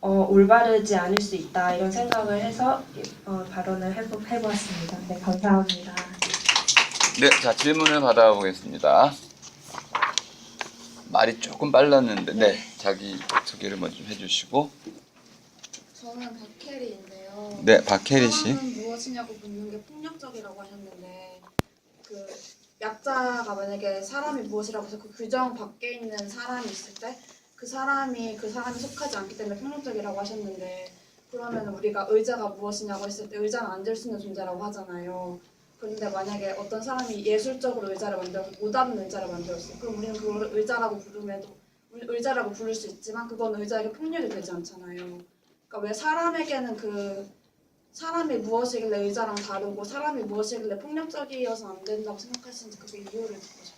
올바르지 않을 수 있다 이런 생각을 해서 발언을 해보았습니다. 네, 감사합니다. 네, 자 질문을 받아보겠습니다. 말이 조금 빨랐는데, 네, 자기 소개를 먼저 해주시고. 저는 박혜리인데요. 네, 박혜리 씨. 사랑은 무엇이냐고 묻는 게 폭력적이라고 하셨는데, 그 약자가 만약에 사람이 무엇이라고 해서 그 규정 밖에 있는 사람이 있을 때 그 사람이 속하지 않기 때문에 폭력적이라고 하셨는데, 그러면 우리가 의자가 무엇이냐고 했을 때 의자는 앉을 수 있는 존재라고 하잖아요. 그런데 만약에 어떤 사람이 예술적으로 의자를 만들어서 못 앉는 의자를 만들었어요. 그럼 우리는 그걸 의자라고 부를 수 있지만 그건 의자에게 폭력이 되지 않잖아요. 그러니까 왜 사람에게는 그 사람이 무엇이길래 의자랑 다르고 사람이 무엇이길래 폭력적이어서 안 된다고 생각하시는지 그게 이유를 듣고 싶어요.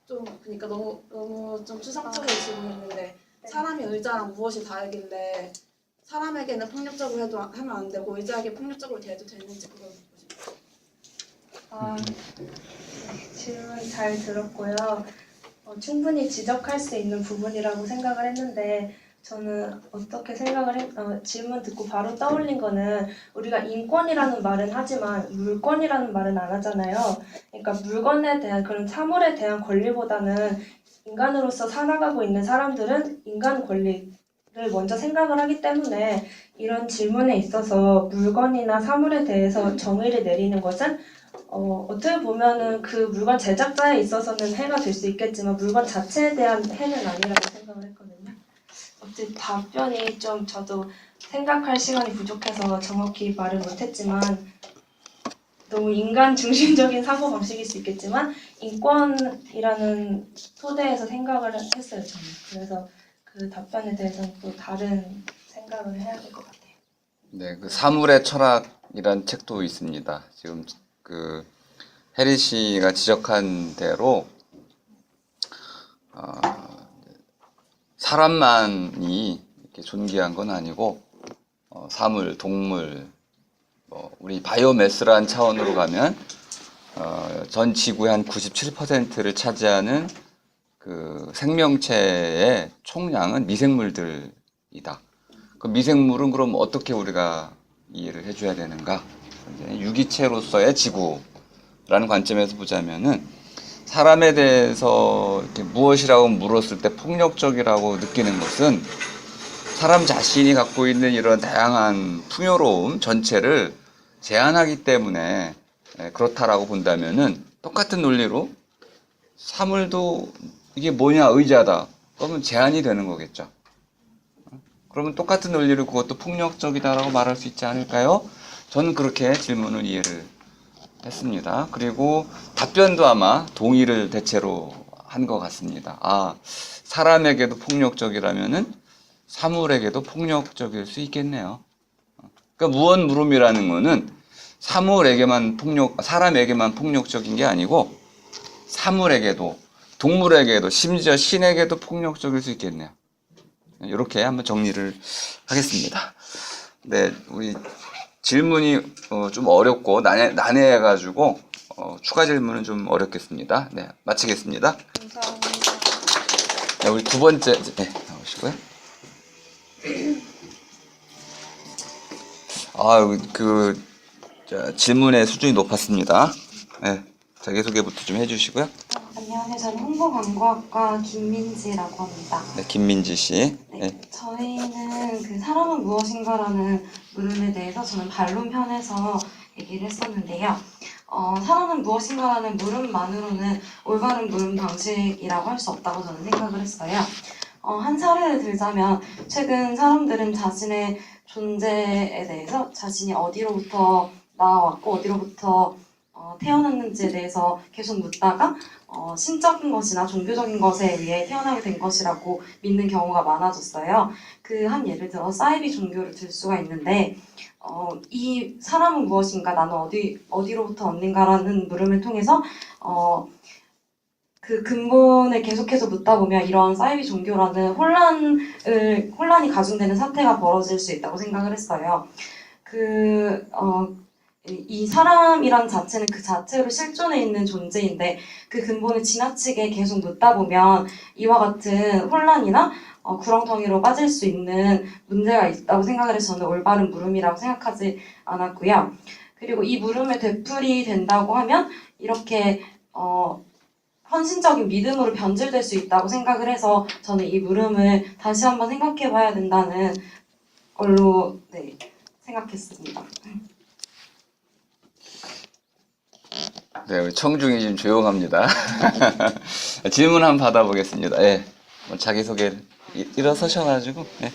좀 그러니까 너무 좀 추상적인 질문인데 사람이 의자랑 무엇이 다르길래 사람에게는 폭력적으로 하면 안 되고 의자에게 폭력적으로 대해도 되는지 그걸 듣고 싶어요. 네, 질문 잘 들었고요. 충분히 지적할 수 있는 부분이라고 생각을 했는데 저는 어떻게 질문 듣고 바로 떠올린 거는 우리가 인권이라는 말은 하지만 물권이라는 말은 안 하잖아요. 그러니까 물건에 대한 그런 사물에 대한 권리보다는 인간으로서 살아가고 있는 사람들은 인간 권리를 먼저 생각을 하기 때문에 이런 질문에 있어서 물건이나 사물에 대해서 정의를 내리는 것은 어떻게 보면은 그 물건 제작자에 있어서는 해가 될 수 있겠지만 물건 자체에 대한 해는 아니라고 생각을 했거든요. 어쨌든 답변이 좀 저도 생각할 시간이 부족해서 정확히 말을 못했지만 너무 인간 중심적인 사고방식일 수 있겠지만 인권이라는 토대에서 생각을 했어요, 저는. 그래서 그 답변에 대해서는 또 다른 생각을 해야 될 것 같아요. 네, 그 사물의 철학이란 책도 있습니다. 지금 그 혜리 씨가 지적한 대로 사람만이 이렇게 존귀한 건 아니고 사물, 동물, 우리 바이오매스라는 차원으로 가면 전 지구의 한 97%를 차지하는 그 생명체의 총량은 미생물들이다. 그 미생물은 그럼 어떻게 우리가 이해를 해줘야 되는가? 유기체로서의 지구라는 관점에서 보자면은 사람에 대해서 이렇게 무엇이라고 물었을 때 폭력적이라고 느끼는 것은 사람 자신이 갖고 있는 이런 다양한 풍요로움 전체를 제한하기 때문에 그렇다라고 본다면은 똑같은 논리로 사물도 이게 뭐냐 의자다 그러면 제한이 되는 거겠죠. 그러면 똑같은 논리로 그것도 폭력적이다라고 말할 수 있지 않을까요? 저는 그렇게 질문을 이해를 했습니다. 그리고 답변도 아마 동의를 대체로 한 것 같습니다. 사람에게도 폭력적이라면은 사물에게도 폭력적일 수 있겠네요. 그러니까 무언 물음이라는 거는 사람에게만 폭력적인 게 아니고 사물에게도, 동물에게도, 심지어 신에게도 폭력적일 수 있겠네요. 이렇게 한번 정리를 하겠습니다. 네, 우리 질문이 좀 어렵고 난해해가지고 추가 질문은 좀 어렵겠습니다. 네, 마치겠습니다. 감사합니다. 네, 우리 두 번째 나오시고요. 질문의 수준이 높았습니다. 네, 자기소개부터 좀 해주시고요. 안녕하세요. 저는 홍보광고학과 김민지라고 합니다. 네, 김민지 씨. 네, 저희는 그 사람은 무엇인가라는 물음에 대해서 저는 반론편에서 얘기를 했었는데요. 사람은 무엇인가라는 물음만으로는 올바른 물음 방식이라고 할 수 없다고 저는 생각을 했어요. 한 사례를 들자면 최근 사람들은 자신의 존재에 대해서 자신이 어디로부터 나왔고 어디로부터 태어났는지에 대해서 계속 묻다가 신적인 것이나 종교적인 것에 의해 태어나게 된 것이라고 믿는 경우가 많아졌어요. 그 한 예를 들어 사이비 종교를 들 수가 있는데 이 사람은 무엇인가 나는 어디로부터 왔는가라는 물음을 통해서 그 근본을 계속해서 묻다 보면 이런 사이비 종교라는 혼란이 가중되는 사태가 벌어질 수 있다고 생각을 했어요. 이 사람이란 자체는 그 자체로 실존해 있는 존재인데 그 근본을 지나치게 계속 묻다 보면 이와 같은 혼란이나 구렁텅이로 빠질 수 있는 문제가 있다고 생각을 해서 저는 올바른 물음이라고 생각하지 않았고요. 그리고 이 물음을 되풀이 된다고 하면 이렇게 헌신적인 믿음으로 변질될 수 있다고 생각을 해서 저는 이 물음을 다시 한번 생각해 봐야 된다는 걸로 생각했습니다. 네, 우리 청중이 지금 조용합니다. 질문 한번 받아보겠습니다. 예. 자기소개 일어서셔가지고. 예.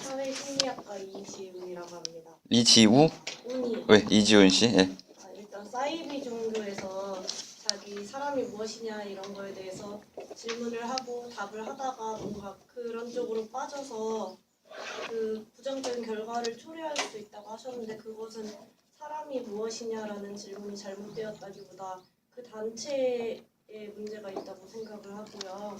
사회심리학과 이지훈이라고 합니다. 이지우? 운이 왜? 이지훈 씨? 예. 일단 사이비 종교에서 자기 사람이 무엇이냐 이런 거에 대해서 질문을 하고 답을 하다가 뭔가 그런 쪽으로 빠져서 그 부정적인 결과를 초래할 수 있다고 하셨는데 그것은 사람이 무엇이냐라는 질문이 잘못되었다기보다 그 단체에 문제가 있다고 생각을 하고요.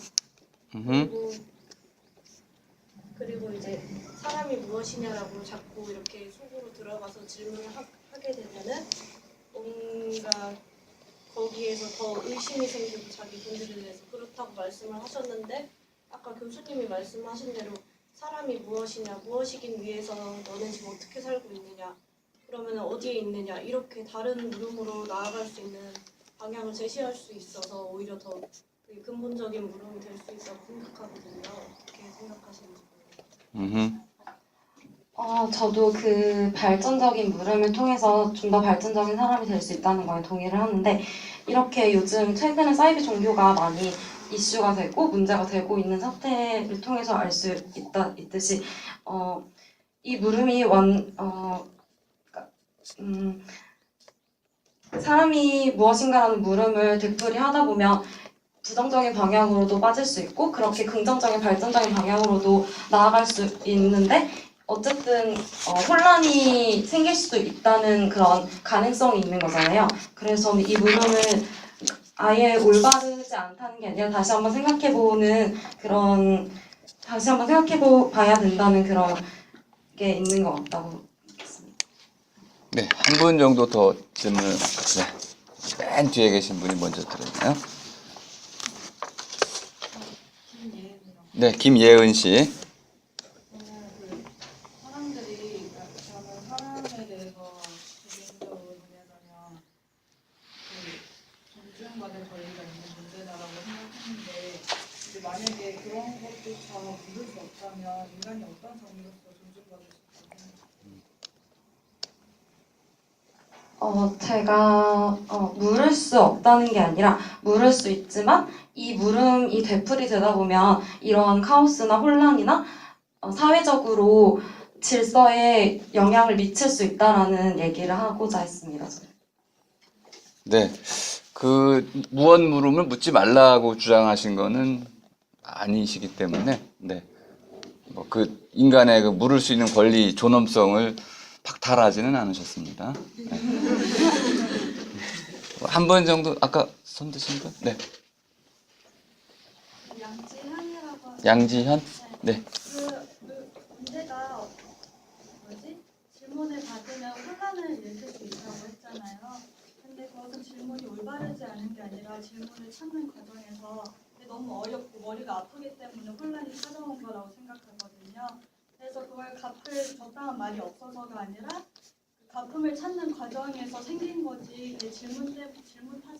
그리고 이제 사람이 무엇이냐라고 자꾸 이렇게 속으로 들어가서 질문을 하게 되면은 뭔가 거기에서 더 의심이 생기고 자기 본질에 대해서 그렇다고 말씀을 하셨는데 아까 교수님이 말씀하신 대로 사람이 무엇이냐, 무엇이긴 위해서 너는 지금 어떻게 살고 있느냐, 그러면 어디에 있느냐 이렇게 다른 물음으로 나아갈 수 있는 방향을 제시할 수 있어서 오히려 더 되게 근본적인 물음이 될 수 있다고 생각하거든요. 어떻게 생각하시는지 모르겠어요. 저도 그 발전적인 물음을 통해서 좀 더 발전적인 사람이 될 수 있다는 거에 동의를 하는데 이렇게 요즘 최근에 사이비 종교가 많이 이슈가 되고 문제가 되고 있는 사태를 통해서 알 수 있듯이 이 물음이 사람이 무엇인가라는 물음을 되풀이 하다 보면 부정적인 방향으로도 빠질 수 있고 그렇게 긍정적인 발전적인 방향으로도 나아갈 수 있는데 어쨌든 혼란이 생길 수도 있다는 그런 가능성이 있는 거잖아요. 그래서 저는 이 물음을 아예 올바르지 않다는 게 아니라 다시 한번 생각해 봐야 된다는 그런 게 있는 것 같다고 느꼈습니다. 네, 한 분 정도 더 질문을. 네. 맨 뒤에 계신 분이 먼저 들었나요? 네, 김예은 씨. 사람들이 저는 사람에 대해서 개인적으로 보내자면 존중받을 권리가 있는 문제다라고 생각하는데 이제 만약에 그런 것조차 물을 수 없다면 인간이 어떤 정의로서 존중받을 수 있다고 생각해요? 제가 물을 수 없다는 게 아니라 물을 수 있지만 이 물음이 되풀이 되다 보면 이런 카오스나 혼란이나 사회적으로 질서에 영향을 미칠 수 있다라는 얘기를 하고자 했습니다. 저는. 네, 그 무언 물음을 묻지 말라고 주장하신 거는 아니시기 때문에, 네, 뭐 그 인간의 그 물을 수 있는 권리, 존엄성을 박탈하지는 않으셨습니다. 네. 한 분 정도 아까 손 드신 분? 네, 양지현이라고 하죠. 양지현. 네, 문제가 질문을 받으면 혼란을 일으킬 수 있다고 했잖아요. 근데 그것은 질문이 올바르지 않은 게 아니라 질문을 찾는 과정에서 너무 어렵고 머리가 아프기 때문에 혼란이 찾아온 거라고 생각하거든요. 그래서 그걸 갚을 적당한 말이 없어서가 아니라 갚음을 찾는 과정에서 생긴 거지 질문 탓을